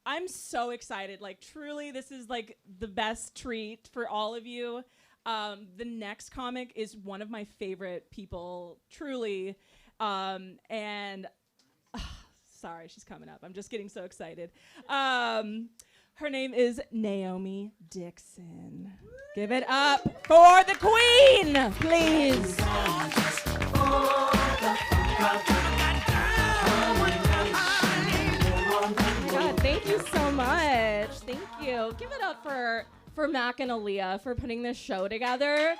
I'm so excited. Like, truly, this is like the best treat for all of you. The next comic is one of my favorite people, truly. And sorry, she's coming up. I'm just getting so excited. Her name is Naomi Dixon. Give it up for the queen, please. God, thank you so much. Thank you. Give it up for Mac and Aaliyah for putting this show together.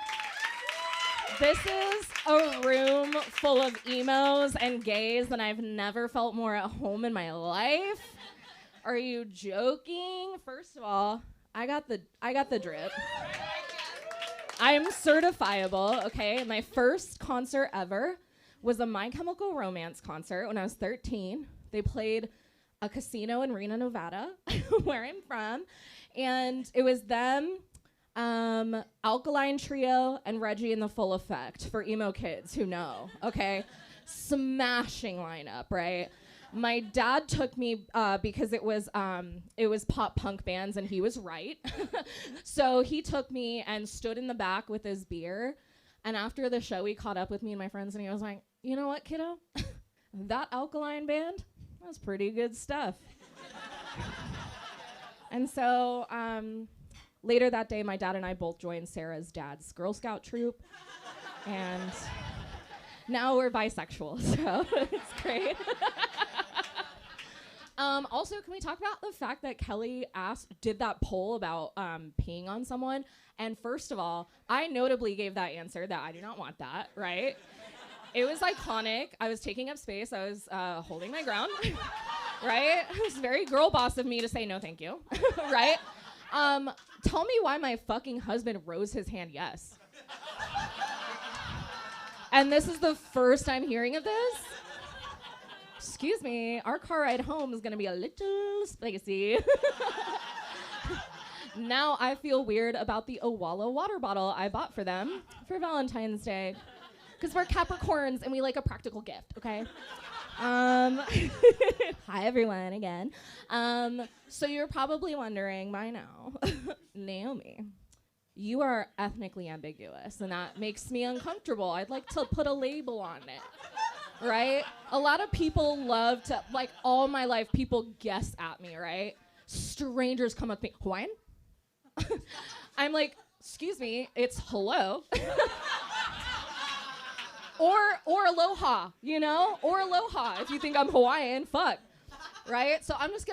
This is a room full of emos and gays and I've never felt more at home in my life. Are you joking? First of all, I got the drip. I am certifiable, okay? My first concert ever was a My Chemical Romance concert when I was 13. They played a casino in Reno, Nevada, where I'm from. And it was them, Alkaline Trio, and Reggie in the Full Effect for emo kids who know, okay? Smashing lineup, right? My dad took me because it was pop punk bands and he was right. So he took me and stood in the back with his beer. And after the show, he caught up with me and my friends and he was like, you know what, kiddo? That Alkaline band, that's pretty good stuff. And so later that day, my dad and I both joined Sarah's dad's Girl Scout troop. And now we're bisexual, so it's great. Also, can we talk about the fact that Kelly did that poll about peeing on someone? And first of all, I notably gave that answer that I do not want that, right? It was iconic. I was taking up space. I was holding my ground, right? It was very girl boss of me to say no thank you, right? Tell me why my fucking husband rose his hand yes. And this is the first I'm hearing of this? Excuse me, our car ride home is gonna be a little spicy. Now I feel weird about the Owala water bottle I bought for them for Valentine's Day. Because we're Capricorns and we like a practical gift, okay? Hi everyone again. So you're probably wondering by now, Naomi, you are ethnically ambiguous and that makes me uncomfortable. I'd like to put a label on it, right? A lot of people love to, like all my life, people guess at me, right? Strangers come up to me, Hawaiian? I'm like, excuse me, it's hello. Or aloha, you know? Or aloha. If you think I'm Hawaiian, fuck. Right? So I'm just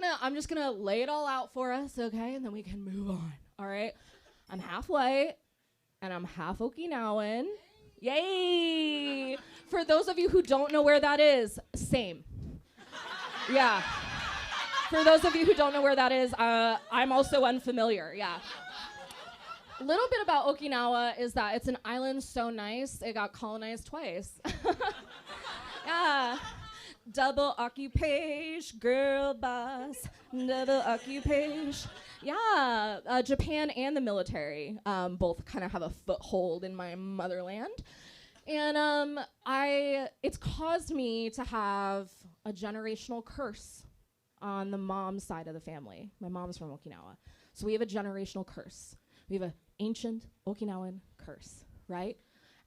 gonna lay it all out for us, okay? And then we can move on. All right? I'm half white and I'm half Okinawan. Yay! For those of you who don't know where that is, same. Yeah. For those of you who don't know where that is, I'm also unfamiliar, yeah. A little bit about Okinawa is that it's an island so nice, it got colonized twice. Yeah. Double occupation, girl boss, double occupation. Yeah, Japan and the military both kind of have a foothold in my motherland. And it's caused me to have a generational curse on the mom's side of the family. My mom's from Okinawa. So we have a generational curse. We have an ancient Okinawan curse, right?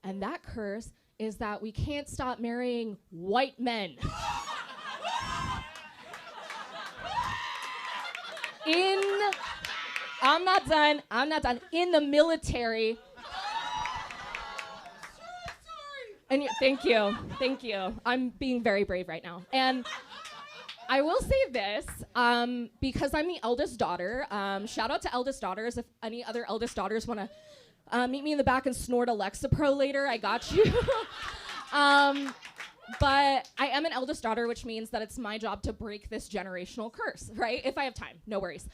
And that curse is that we can't stop marrying white men. I'm not done. In the military. And thank you. I'm being very brave right now. And I will say this, because I'm the eldest daughter, shout out to eldest daughters. If any other eldest daughters want to meet me in the back and snort a Lexapro later, I got you. But I am an eldest daughter, which means that it's my job to break this generational curse, right? If I have time, no worries.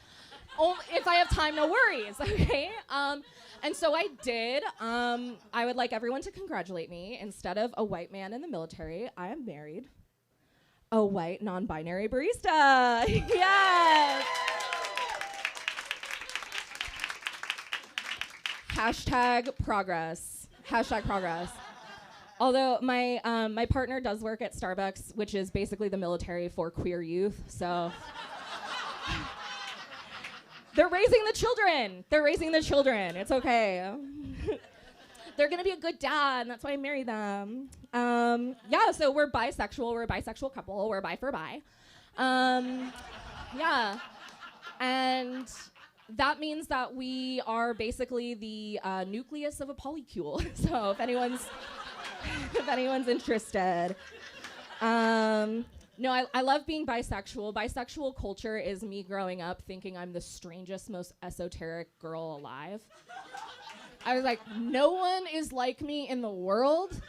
If I have time, no worries, okay? And so I did. I would like everyone to congratulate me. Instead of a white man in the military, I am married. A white non-binary barista. Yes. Hashtag progress. Although my partner does work at Starbucks, which is basically the military for queer youth. So They're raising the children. They're raising the children. It's okay. They're going to be a good dad, and that's why I married them. Yeah, so we're bisexual. We're a bisexual couple. We're bi for bi. Yeah. And that means that we are basically the nucleus of a polycule. So if anyone's interested. No, I love being bisexual. Bisexual culture is me growing up thinking I'm the strangest, most esoteric girl alive. I was like, no one is like me in the world.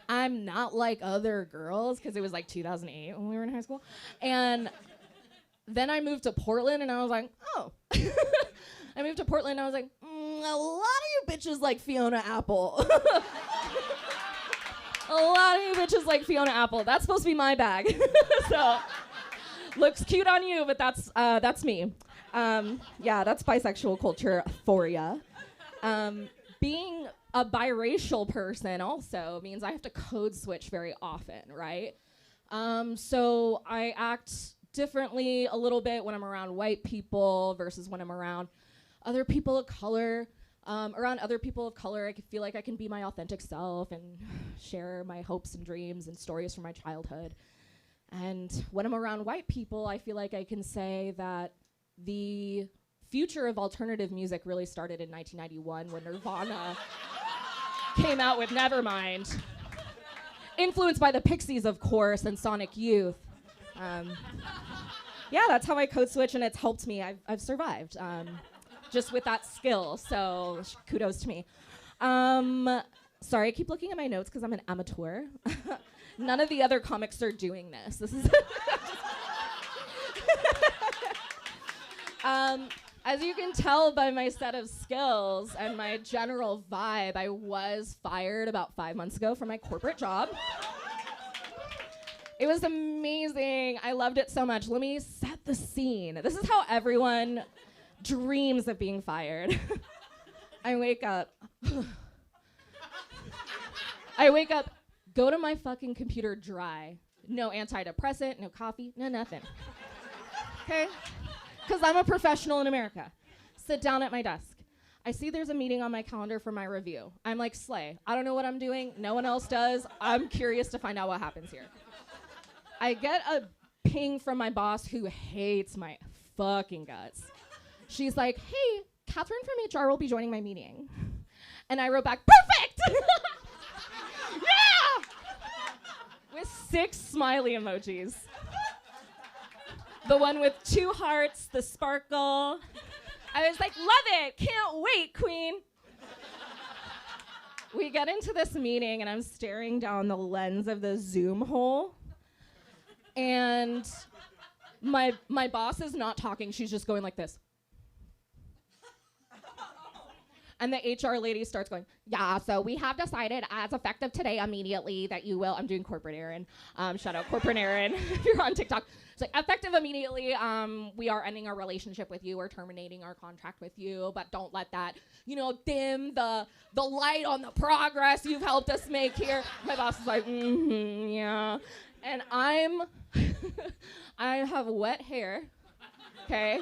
I'm not like other girls, because it was like 2008 when we were in high school. And then I moved to Portland, and I was like, oh. I moved to Portland, and I was like, a lot of you bitches like Fiona Apple. A lot of you bitches like Fiona Apple. That's supposed to be my bag. So, looks cute on you, but that's me. Yeah, that's bisexual culture for ya. Being a biracial person also means I have to code switch very often, right? So I act differently a little bit when I'm around white people versus when I'm around other people of color. Around other people of color, I can feel like I can be my authentic self and share my hopes and dreams and stories from my childhood. And when I'm around white people, I feel like I can say that the future of alternative music really started in 1991 when Nirvana came out with Nevermind. Influenced by the Pixies, of course, and Sonic Youth. Yeah, that's how I code switch, and it's helped me. I've survived. Just with that skill, so kudos to me. Sorry, I keep looking at my notes because I'm an amateur. None of the other comics are doing this. This is as you can tell by my set of skills and my general vibe, I was fired about 5 months ago from my corporate job. It was amazing. I loved it so much. Let me set the scene. This is how everyone dreams of being fired. I wake up, go to my fucking computer dry. No antidepressant, no coffee, no nothing. Okay? Because I'm a professional in America. Sit down at my desk. I see there's a meeting on my calendar for my review. I'm like, slay. I don't know what I'm doing. No one else does. I'm curious to find out what happens here. I get a ping from my boss who hates my fucking guts. She's like, hey, Catherine from HR will be joining my meeting. And I wrote back, perfect! Yeah! With 6 smiley emojis. The one with 2 hearts, the sparkle. I was like, love it, can't wait, queen. We get into this meeting, and I'm staring down the lens of the Zoom hole. And my boss is not talking, she's just going like this. And the HR lady starts going, yeah, so we have decided as effective today immediately that you will, I'm doing corporate Erin, shout out corporate Erin, if you're on TikTok. It's like, effective immediately, we are ending our relationship with you, we're terminating our contract with you, but don't let that, dim the light on the progress you've helped us make here. My boss is like, yeah. And I have wet hair, okay?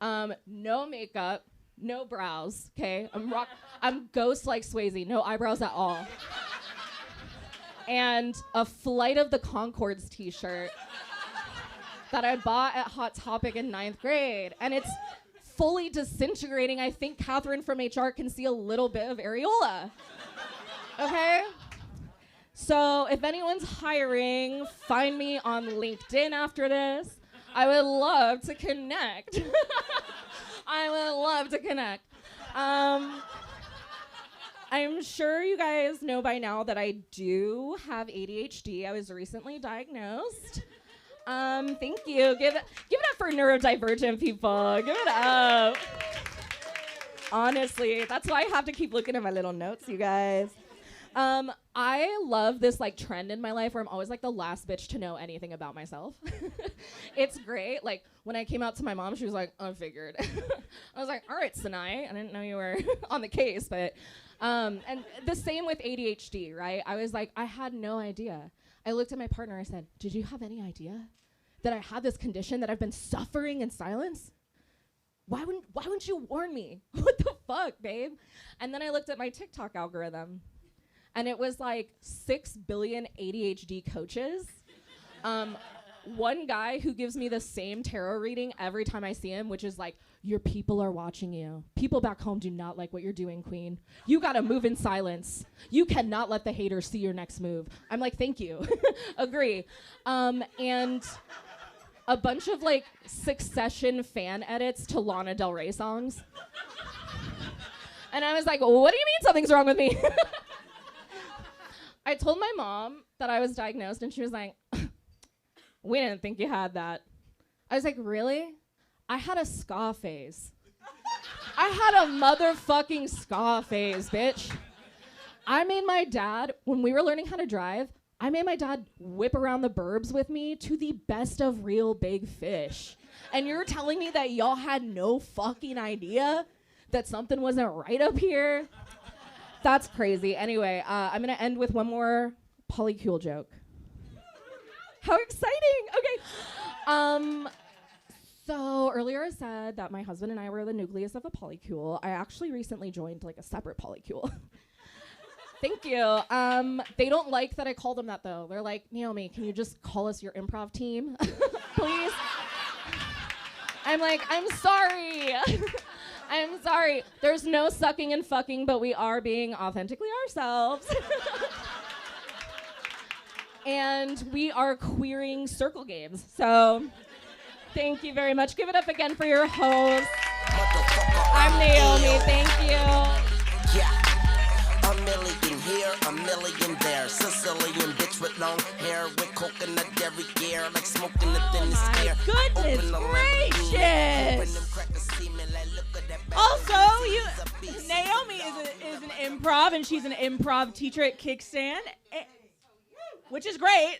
No makeup. No brows, okay? I'm ghost like Swayze, no eyebrows at all. And a Flight of the Conchords t-shirt that I bought at Hot Topic in 9th grade. And it's fully disintegrating. I think Catherine from HR can see a little bit of areola, okay? So if anyone's hiring, find me on LinkedIn after this. I would love to connect. I would love to connect. I'm sure you guys know by now that I do have ADHD. I was recently diagnosed. Thank you. Give it up for neurodivergent people. Give it up. Honestly, that's why I have to keep looking at my little notes, you guys. I love this trend in my life where I'm always the last bitch to know anything about myself. It's great. When I came out to my mom, she was like, I figured. I was like, all right, Sinai. I didn't know you were on the case, but, and the same with ADHD, right? I was like, I had no idea. I looked at my partner, I said, did you have any idea that I had this condition that I've been suffering in silence? why wouldn't you warn me? What the fuck, babe? And then I looked at my TikTok algorithm, and it was like 6 billion ADHD coaches. One guy who gives me the same tarot reading every time I see him, which is like, your people are watching you. People back home do not like what you're doing, queen. You gotta move in silence. You cannot let the haters see your next move. I'm like, thank you. Agree. And a bunch of like Succession fan edits to Lana Del Rey songs. And I was like, what do you mean something's wrong with me? I told my mom that I was diagnosed, and she was like, we didn't think you had that. I was like, really? I had a ska phase. I had a motherfucking ska phase, bitch. I made my dad, when we were learning how to drive, I made my dad whip around the burbs with me to the best of Real Big Fish. And you're telling me that y'all had no fucking idea that something wasn't right up here? That's crazy. Anyway, I'm gonna end with one more polycule joke. How exciting! Okay. So earlier I said that my husband and I were the nucleus of a polycule. I actually recently joined like a separate polycule. Thank you. They don't like that I call them that though. They're like, Naomi, can you just call us your improv team, please? I'm like, I'm sorry. I'm sorry. There's no sucking and fucking, but we are being authentically ourselves. And we are queering circle games. So thank you very much. Give it up again for your host. I'm Naomi. Thank you. Yeah. A million here, a million there. Sicilian bitch with long hair with coconut dairy gear, like smoking the thinnest air. Goodness gracious! Also, Naomi is an improv, and she's an improv teacher at Kickstand, which is great.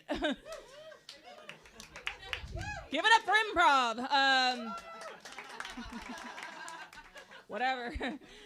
Give it up for improv. Whatever.